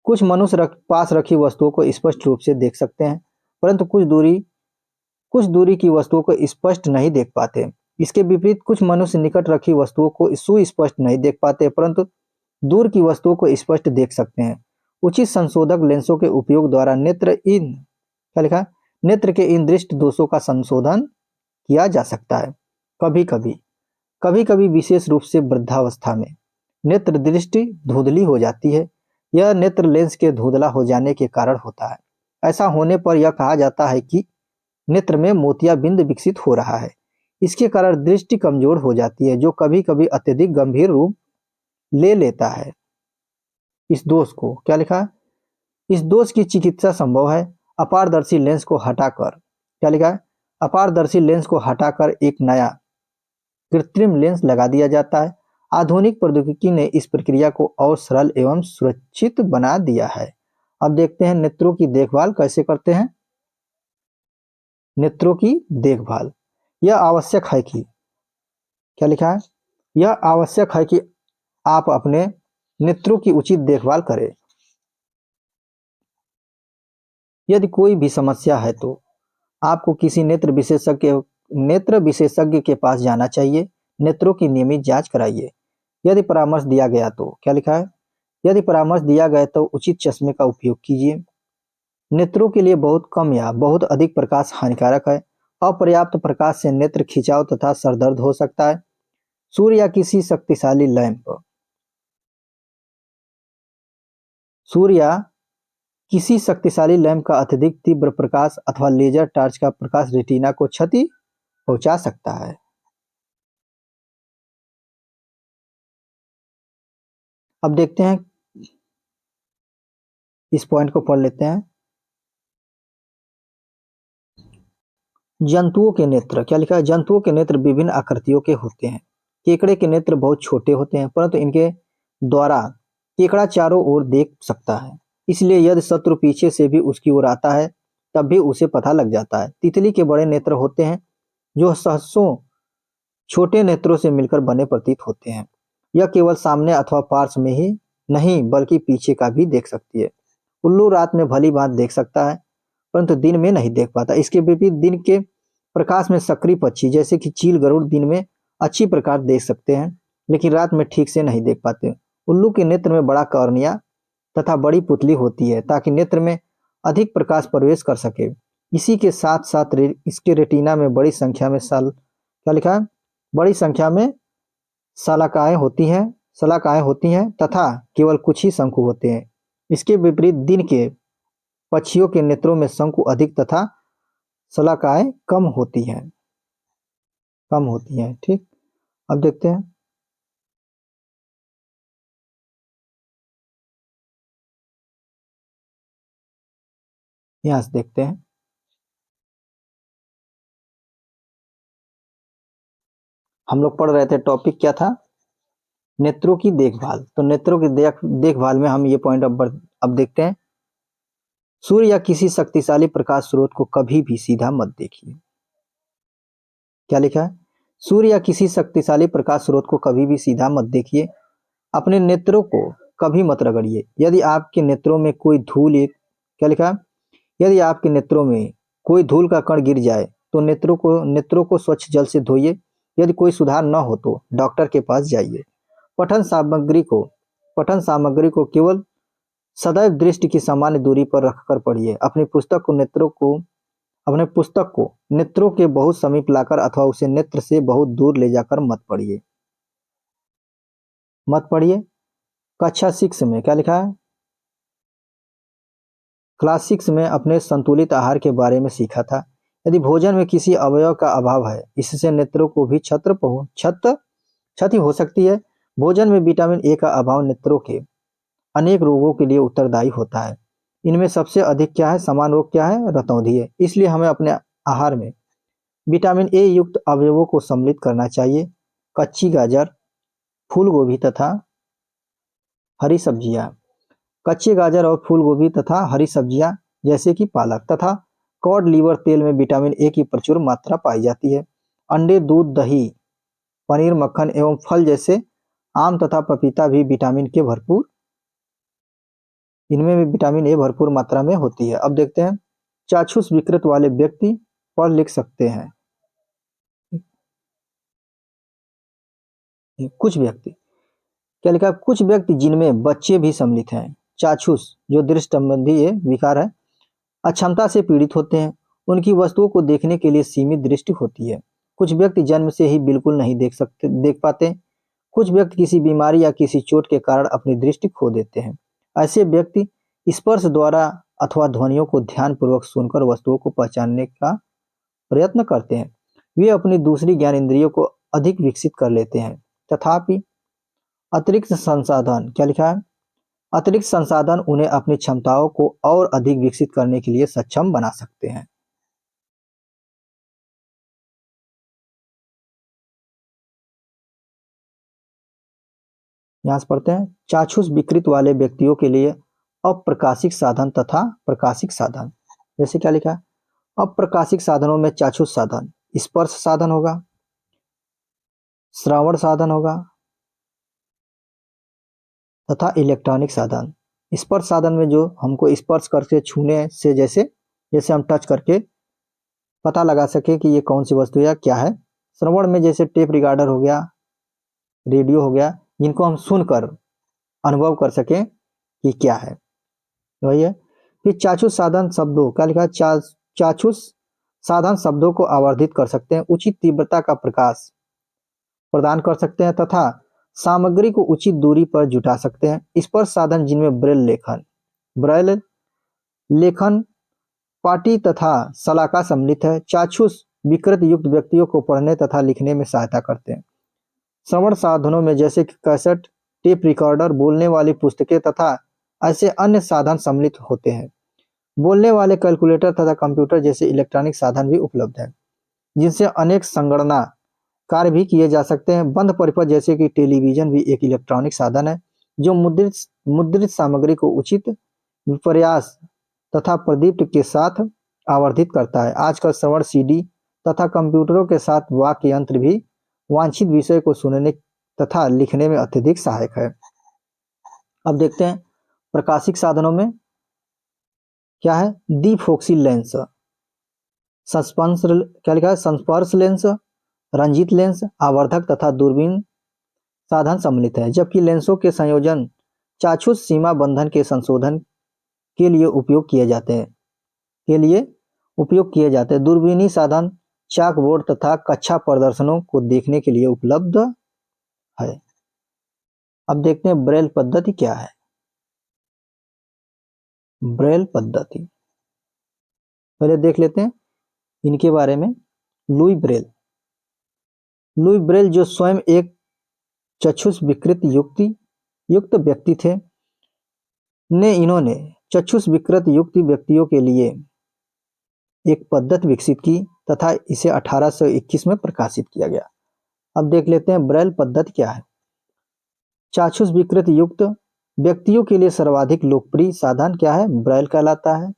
कुछ मनुष्य पास रखी वस्तुओं को स्पष्ट रूप से देख सकते हैं, परंतु कुछ दूरी की वस्तुओं को स्पष्ट नहीं देख पाते। इसके विपरीत कुछ मनुष्य निकट रखी वस्तुओं को सुस्पष्ट नहीं देख पाते, परंतु दूर की वस्तुओं को स्पष्ट देख सकते हैं। उचित संशोधक लेंसों के उपयोग द्वारा क्या लिखा है? नेत्र के इन दृष्टि दोषों का संशोधन किया जा सकता है। कभी कभी विशेष रूप से वृद्धावस्था में नेत्र दृष्टि धुंधली हो जाती है। यह नेत्र लेंस के धुंधला हो जाने के कारण होता है। ऐसा होने पर यह कहा जाता है कि नेत्र में मोतियाबिंद विकसित हो रहा है। इसके कारण दृष्टि कमजोर हो जाती है, जो कभी कभी अत्यधिक गंभीर रूप ले लेता है। इस दोष को, क्या लिखा है? इस दोष की चिकित्सा संभव है। अपारदर्शी लेंस को हटाकर, क्या लिखा है? अपारदर्शी लेंस को हटाकर एक नया कृत्रिम लेंस लगा दिया जाता है। आधुनिक प्रौद्योगिकी ने इस प्रक्रिया को और सरल एवं सुरक्षित बना दिया है। अब देखते हैं नेत्रों की देखभाल कैसे करते हैं। नेत्रों की देखभाल, यह आवश्यक है कि, क्या लिखा है? यह आवश्यक है कि आप अपने नेत्रों की उचित देखभाल करें। यदि कोई भी समस्या है तो आपको किसी नेत्र विशेषज्ञ के पास जाना चाहिए। नेत्रों की नियमित जांच कराइए। यदि परामर्श दिया गया तो, क्या लिखा है? यदि परामर्श दिया गया तो उचित चश्मे का उपयोग कीजिए। नेत्रों के लिए बहुत कम या बहुत अधिक प्रकाश हानिकारक है। अपर्याप्त प्रकाश से नेत्र खिंचाव तथा सरदर्द हो सकता है। सूर्य या किसी शक्तिशाली लैंप का अत्यधिक तीव्र प्रकाश अथवा लेजर टॉर्च का प्रकाश रेटिना को क्षति पहुंचा सकता है। अब देखते हैं इस पॉइंट को पढ़ लेते हैं। जंतुओं के नेत्र, क्या लिखा है? जंतुओं के नेत्र विभिन्न आकृतियों के होते हैं। केकड़े के नेत्र बहुत छोटे होते हैं, परंतु इनके द्वारा केकड़ा चारों ओर देख सकता है, इसलिए यदि शत्रु पीछे से भी उसकी ओर आता है तब भी उसे पता लग जाता है। तितली के बड़े नेत्र होते हैं जो सहस्रों छोटे नेत्रों से मिलकर बने प्रतीत होते हैं। यह केवल सामने अथवा पार्श्व में ही नहीं बल्कि पीछे का भी देख सकती है। उल्लू रात में भली भांति देख सकता है परंतु दिन में नहीं देख पाता। इसके विपरीत दिन के प्रकाश में सक्रिय पक्षी जैसे कि चील, गरुड़ दिन में अच्छी प्रकार देख सकते हैं लेकिन रात में ठीक से नहीं देख पाते। उल्लू के नेत्र में बड़ा कॉर्निया तथा बड़ी पुतली होती है ताकि नेत्र में अधिक प्रकाश प्रवेश कर सके। इसी के साथ साथ इसके रेटिना में बड़ी संख्या में क्या लिखा है? बड़ी संख्या में शलाकाएं होती हैं तथा केवल कुछ ही शंकु होते हैं। इसके विपरीत दिन के पक्षियों के नेत्रों में शंकु अधिक तथा शलाकाएं कम होती हैं। ठीक, अब देखते हैं। यहां से देखते हैं। हम लोग पढ़ रहे थे, टॉपिक क्या था? नेत्रों की देखभाल। तो नेत्रों की देखभाल में हम ये पॉइंट अब देखते हैं। सूर्य या किसी शक्तिशाली प्रकाश स्रोत को कभी भी सीधा मत देखिए। क्या लिखा है? सूर्य या किसी शक्तिशाली प्रकाश स्रोत को कभी भी सीधा मत देखिए। अपने नेत्रों को कभी मत रगड़िए। यदि आपके नेत्रों में कोई क्या लिखा है? यदि आपके नेत्रों में कोई धूल का कण गिर जाए तो नेत्रों को स्वच्छ जल से धोइए। यदि कोई सुधार न हो तो डॉक्टर के पास जाइए। पठन सामग्री को केवल सदैव दृष्टि की सामान्य दूरी पर रखकर पढ़िए। अपनी पुस्तक को नेत्रों के बहुत समीप लाकर अथवा उसे नेत्र से बहुत दूर ले जाकर मत पढ़िए। कक्षा 6 में क्या लिखा है? क्लास 6 में अपने संतुलित आहार के बारे में सीखा था। यदि भोजन में किसी अवयव का अभाव है, इससे नेत्रों को भी क्षति हो सकती है। भोजन में विटामिन ए का अभाव नेत्रों के अनेक रोगों के लिए उत्तरदायी होता है। इनमें सबसे अधिक क्या है? समान रोग क्या है? रतौंधी है। इसलिए हमें अपने आहार में विटामिन ए युक्त अवयवों को सम्मिलित करना चाहिए। कच्ची गाजर, फूल गोभी तथा हरी सब्जियां। कच्चे गाजर और फूल गोभी तथा हरी सब्जियां जैसे कि पालक तथा कॉड लीवर तेल में विटामिन ए की प्रचुर मात्रा पाई जाती है। अंडे, दूध, दही, पनीर, मक्खन एवं फल जैसे आम तथा पपीता भी इनमें भी विटामिन ए भरपूर मात्रा में होती है। अब देखते हैं। चाक्षुष विकृत वाले व्यक्ति पढ़ लिख सकते हैं। कुछ व्यक्ति, क्या लिखा? कुछ व्यक्ति जिनमें बच्चे भी सम्मिलित हैं, चाक्षुष जो दृष्टि संबंधी ये विकार है, अक्षमता से पीड़ित होते हैं। उनकी वस्तुओं को देखने के लिए सीमित दृष्टि होती है। कुछ व्यक्ति जन्म से ही बिल्कुल नहीं देख पाते। कुछ व्यक्ति किसी बीमारी या किसी चोट के कारण अपनी दृष्टि खो देते हैं। ऐसे व्यक्ति स्पर्श द्वारा अथवा ध्वनियों को ध्यानपूर्वक सुनकर वस्तुओं को पहचानने का प्रयत्न करते हैं। वे अपनी दूसरी ज्ञान इंद्रियों को अधिक विकसित कर लेते हैं। तथापि अतिरिक्त संसाधन, क्या लिखा है? अतिरिक्त संसाधन उन्हें अपनी क्षमताओं को और अधिक विकसित करने के लिए सक्षम बना सकते हैं। यहां से पढ़ते हैं। चाक्षुष विकृत वाले व्यक्तियों के लिए अप्रकाशिक साधन तथा प्रकाशिक साधन। जैसे क्या लिखा है? अप्रकाशिक साधनों में चाक्षुष साधन, स्पर्श साधन होगा, श्रवण साधन होगा तथा इलेक्ट्रॉनिक साधन। स्पर्श साधन में जो हमको स्पर्श करके छूने से जैसे हम टच करके पता लगा सके कि ये कौन सी वस्तु है या क्या है। श्रवण में जैसे टेप रिकॉर्डर हो गया, रेडियो हो गया, जिनको हम सुनकर अनुभव कर सकें कि क्या है, वही है। फिर चाक्षुष साधन शब्दों, क्या लिखा है? चाक्षुष साधन शब्दों को आवर्धित कर सकते हैं, उचित तीव्रता का प्रकाश प्रदान कर सकते हैं तथा सामग्री को उचित दूरी पर जुटा सकते हैं। स्पर्श साधन जिनमें ब्रेल लेखन, पाटी तथा शलाका सम्मिलित है, चाक्षुष विकृत युक्त व्यक्तियों को पढ़ने तथा लिखने में सहायता करते हैं। श्रवण साधनों में जैसे कि कैसेट, टेप रिकॉर्डर, बोलने वाली पुस्तकें तथा ऐसे अन्य साधन सम्मिलित होते हैं। बोलने वाले कैलकुलेटर तथा कंप्यूटर जैसे इलेक्ट्रॉनिक साधन भी उपलब्ध हैं, जिनसे अनेक संगणना कार्य भी किए जा सकते हैं। बंद परिपथ जैसे कि टेलीविजन भी एक इलेक्ट्रॉनिक साधन है, जो मुद्रित मुद्रित सामग्री को उचित विपर्यास तथा प्रदीप्त के साथ आवर्धित करता है। आजकल श्रवण सीडी तथा कंप्यूटरों के साथ वाक्य यंत्र भी वांछित विषय को सुनने तथा लिखने में अत्यधिक सहायक है। अब देखते हैं प्रकाशिक साधनों में क्या है। द्विफोक्सी लेंस, सस्पेंस क्या लिखा है, संस्पर्श लेंस, रंजित लेंस, आवर्धक तथा दूरबीन साधन सम्मिलित है। जबकि लेंसों के संयोजन चाक्षुष सीमा बंधन के संशोधन के लिए उपयोग किए जाते हैं। दूरबीनी साधन चाक बोर्ड तथा कक्षा प्रदर्शनों को देखने के लिए उपलब्ध है। अब देखते हैं ब्रेल पद्धति क्या है। ब्रेल पद्धति पहले देख लेते हैं इनके बारे में। लुई ब्रेल जो स्वयं एक चक्षुष विकृत युक्त व्यक्ति थे, इन्होंने चक्षुष विकृत युक्त व्यक्तियों के लिए एक पद्धति विकसित की तथा इसे 1821 में प्रकाशित किया गया। अब देख लेते हैं ब्रेल पद्धति क्या है। चाक्षुष विकृत युक्त व्यक्तियों के लिए सर्वाधिक लोकप्रिय साधन क्या है, ब्रेल कहलाता है।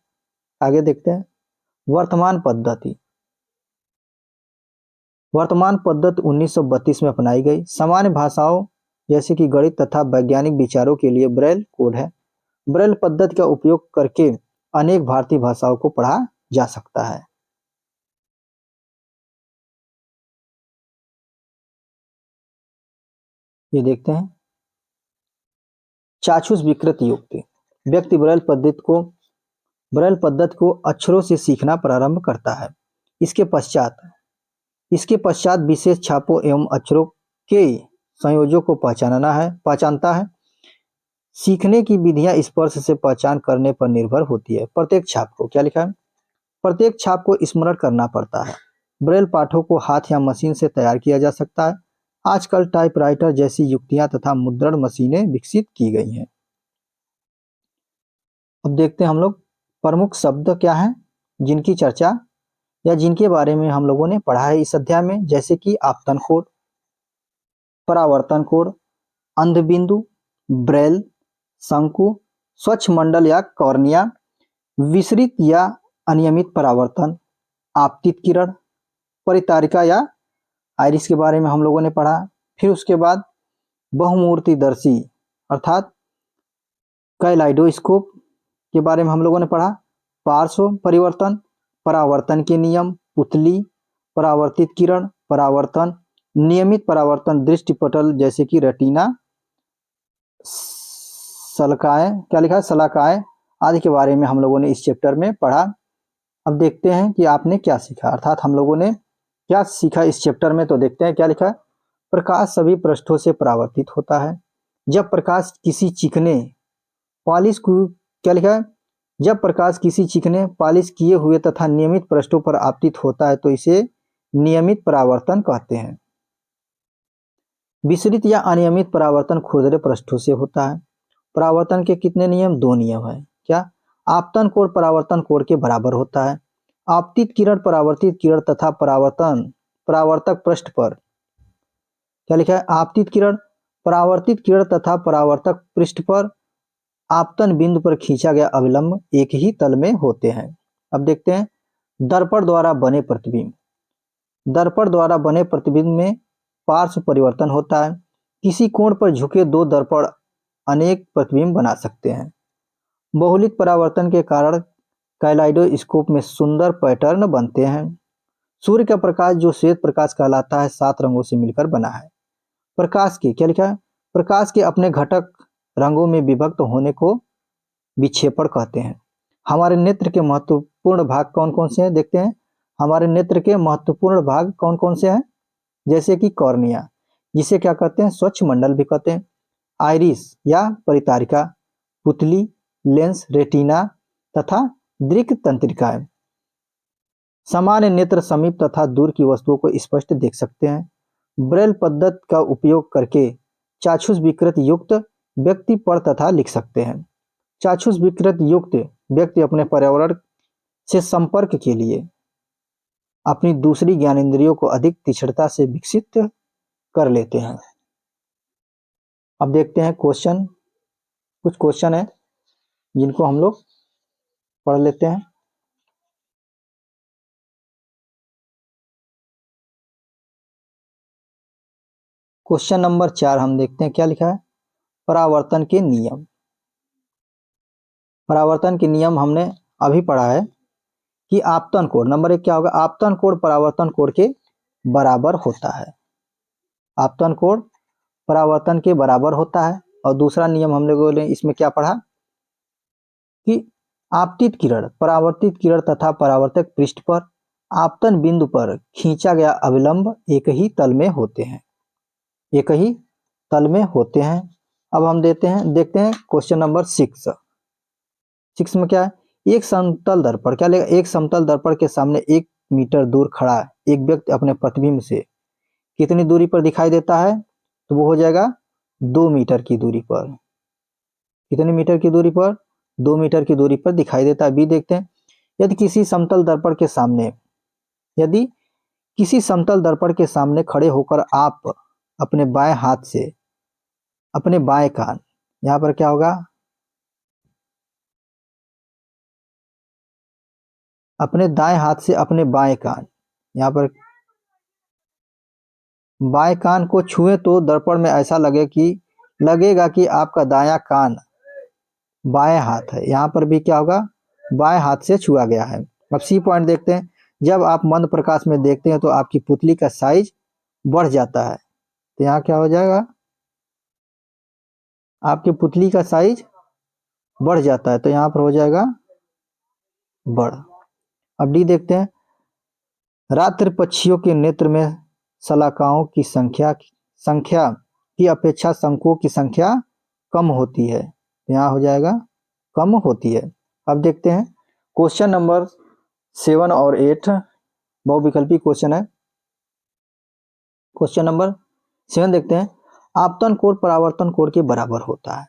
आगे देखते हैं वर्तमान पद्धति 1932 में अपनाई गई। सामान्य भाषाओं जैसे कि गणित तथा वैज्ञानिक विचारों के लिए ब्रेल कोड है। ब्रेल पद्धति का उपयोग करके अनेक भारतीय भाषाओं को पढ़ा जा सकता है। ये देखते हैं चाक्षुष विकृत युक्त व्यक्ति ब्रेल पद्धति को अक्षरों से सीखना प्रारंभ करता है। इसके पश्चात विशेष छापों एवं अक्षरों के संयोजों को पहचानता है। सीखने की विधियां स्पर्श से पहचान करने पर निर्भर होती है। प्रत्येक छाप को क्या लिखा है, प्रत्येक छाप को स्मरण करना पड़ता है। ब्रेल पाठों को हाथ या मशीन से तैयार किया जा सकता है। आजकल टाइपराइटर जैसी युक्तियां तथा मुद्रण मशीनें विकसित की गई हैं। अब देखते हैं हम लोग प्रमुख शब्द क्या हैं जिनकी चर्चा या जिनके बारे में हम लोगों ने पढ़ा है इस अध्याय में, जैसे कि आपतन कोड, परावर्तन कोड, अंधबिंदु, ब्रेल, शंकु, स्वच्छ मंडल या कॉर्निया, विसरित या अनियमित परावर्तन, आपतित किरण, परितारिका या आइरिस के बारे में हम लोगों ने पढ़ा। फिर उसके बाद बहुमूर्तिदर्शी अर्थात कैलाइडोस्कोप के बारे में हम लोगों ने पढ़ा। पार्श्व परिवर्तन, परावर्तन के नियम, पुतली, परावर्तित किरण, परावर्तन, नियमित परावर्तन, दृष्टिपटल जैसे कि रेटिना, सलाकाएं क्या लिखा है, सलाकाएं आदि के बारे में हम लोगों ने इस चैप्टर में पढ़ा। अब देखते हैं कि आपने क्या सीखा, अर्थात हम लोगों ने क्या सीखा इस चैप्टर में। तो देखते हैं क्या लिखा है। प्रकाश सभी पृष्ठों से परावर्तित होता है। जब प्रकाश किसी चिकने पॉलिश को क्या लिखा है, जब प्रकाश किसी चिकने पॉलिश किए हुए तथा नियमित पृष्ठों पर आपतित होता है तो इसे नियमित परावर्तन कहते हैं। विसरित या अनियमित परावर्तन खुरदरे पृष्ठों से होता है। परावर्तन के कितने नियम, 2 नियम है। क्या, आपतन कोण परावर्तन कोण के बराबर होता है। आपतित किरण परावर्तित किरण तथा परावर्तक पृष्ठ पर क्या लिखा है, आपतित किरण परावर्तित किरण तथा परावर्तक पृष्ठ पर आपतन बिंदु पर खींचा गया अभिलंब एक ही तल में होते हैं। अब देखते हैं दर्पण द्वारा बने प्रतिबिंब। दर्पण द्वारा बने प्रतिबिंब में पार्श्व परिवर्तन होता है। किसी कोण पर झुके 2 दर्पण अनेक प्रतिबिंब बना सकते हैं। बहुलित परावर्तन के कारण कैलाइडोस्कोप में सुंदर पैटर्न बनते हैं। सूर्य का प्रकाश जो श्वेत प्रकाश कहलाता है 7 रंगों से मिलकर बना है। प्रकाश के क्या लिखा है, प्रकाश के अपने घटक रंगों में विभक्त होने को विक्षेपण कहते हैं। हमारे नेत्र के महत्वपूर्ण भाग कौन कौन से हैं, देखते हैं। हमारे नेत्र के महत्वपूर्ण भाग कौन कौन से हैं, जैसे कि कॉर्निया, जिसे क्या कहते हैं, स्वच्छ मंडल भी कहते हैं, आइरिस या परितारिका, पुतली, लेंस, रेटिना तथा दृक् तंत्रिकाएं। सामान्य नेत्र समीप तथा दूर की वस्तुओं को स्पष्ट देख सकते हैं। ब्रेल पद्धति का उपयोग करके चाक्षुष विकृत युक्त व्यक्ति पढ़ तथा लिख सकते हैं। चाक्षुष विकृत युक्त व्यक्ति अपने पर्यावरण से संपर्क के लिए अपनी दूसरी ज्ञानेंद्रियों को अधिक तीक्ष्णता से विकसित कर लेते हैं। अब देखते हैं क्वेश्चन, कुछ क्वेश्चन है जिनको हम लोग पढ़ लेते हैं। क्वेश्चन नंबर 4 हम देखते हैं क्या लिखा है। परावर्तन के नियम। परावर्तन के नियम हमने अभी पढ़ा है कि आपतन कोण, नंबर 1 क्या होगा, आपतन कोण परावर्तन कोण के बराबर होता है। आपतन कोण परावर्तन के बराबर होता है। और दूसरा नियम हम लोगों ने इसमें क्या पढ़ा कि आपतित किरण, परावर्तित किरण तथा परावर्तक पृष्ठ पर आपतन बिंदु पर खींचा गया अभिलंब एक ही तल में होते हैं, एक ही तल में होते हैं। अब हम देखते हैं क्वेश्चन नंबर 6 में क्या है, एक समतल दर्पण, क्या लेगा, एक समतल दर्पण के सामने 1 मीटर दूर खड़ा एक व्यक्ति अपने प्रतिबिंब से कितनी दूरी पर दिखाई देता है, तो वो हो जाएगा 2 मीटर की दूरी पर। कितने मीटर की दूरी पर, 2 मीटर की दूरी पर दिखाई देता है। बी देखते हैं, यदि किसी समतल दर्पण के सामने, यदि किसी समतल दर्पण के सामने खड़े होकर आप अपने बाएं हाथ से अपने बाएं कान, यहां पर क्या होगा, अपने दाएं हाथ से अपने बाएं कान, यहां पर बाएं कान को छुए तो दर्पण में ऐसा लगेगा कि आपका दायां कान बाएं हाथ है। यहां पर भी क्या होगा, बाएं हाथ से छुआ गया है। अब सी पॉइंट देखते हैं, जब आप मंद प्रकाश में देखते हैं तो आपकी पुतली का साइज बढ़ जाता है। तो यहाँ क्या हो जाएगा, आपकी पुतली का साइज बढ़ जाता है, तो यहाँ पर हो जाएगा बढ़। अब डी देखते हैं, रात्रि पक्षियों के नेत्र में शलाकाओं की संख्या की अपेक्षा शंकुओं की संख्या कम होती है। यहाँ हो जाएगा कम होती है। अब देखते हैं क्वेश्चन नंबर 7 और 8 बहुविकल्पी क्वेश्चन है। क्वेश्चन नंबर 7 देखते हैं, आपतन कोण परावर्तन कोण के बराबर होता है।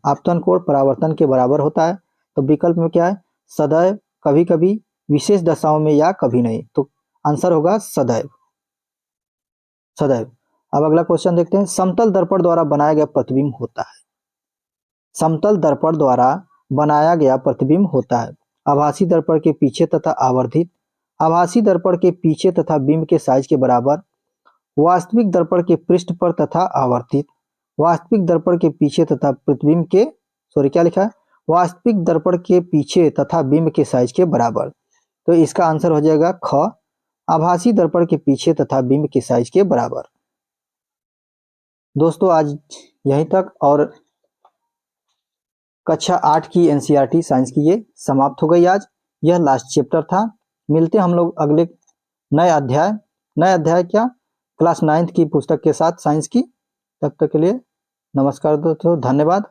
आपतन कोण परावर्तन के बराबर होता है, तो विकल्प में क्या है, सदैव, कभी कभी, विशेष दशाओं में या कभी नहीं। तो आंसर होगा सदैव, सदैव। अब अगला क्वेश्चन देखते हैं, समतल दर्पण द्वारा बनाया गया प्रतिबिंब होता है। समतल दर्पण द्वारा बनाया गया प्रतिबिंब होता है आभासी दर्पण के पीछे तथा आवर्धित, आभासी दर्पण के पीछे तथा बिंब के साइज के बराबर, वास्तविक दर्पण के पृष्ठ पर तथा आवर्धित, वास्तविक दर्पण के पीछे तथा प्रतिबिंब के, सॉरी क्या लिखा है, वास्तविक दर्पण के पीछे तथा बिंब के साइज के बराबर। तो इसका आंसर हो जाएगा ख, आभासी दर्पण के पीछे तथा बिंब के साइज के बराबर। दोस्तों आज यहीं तक, और कक्षा 8 की एनसीईआरटी साइंस की ये समाप्त हो गई। आज यह लास्ट चैप्टर था। मिलते हम लोग अगले नए अध्याय क्या, क्लास 9th की पुस्तक के साथ साइंस की। तब तक के लिए नमस्कार दोस्तों, धन्यवाद।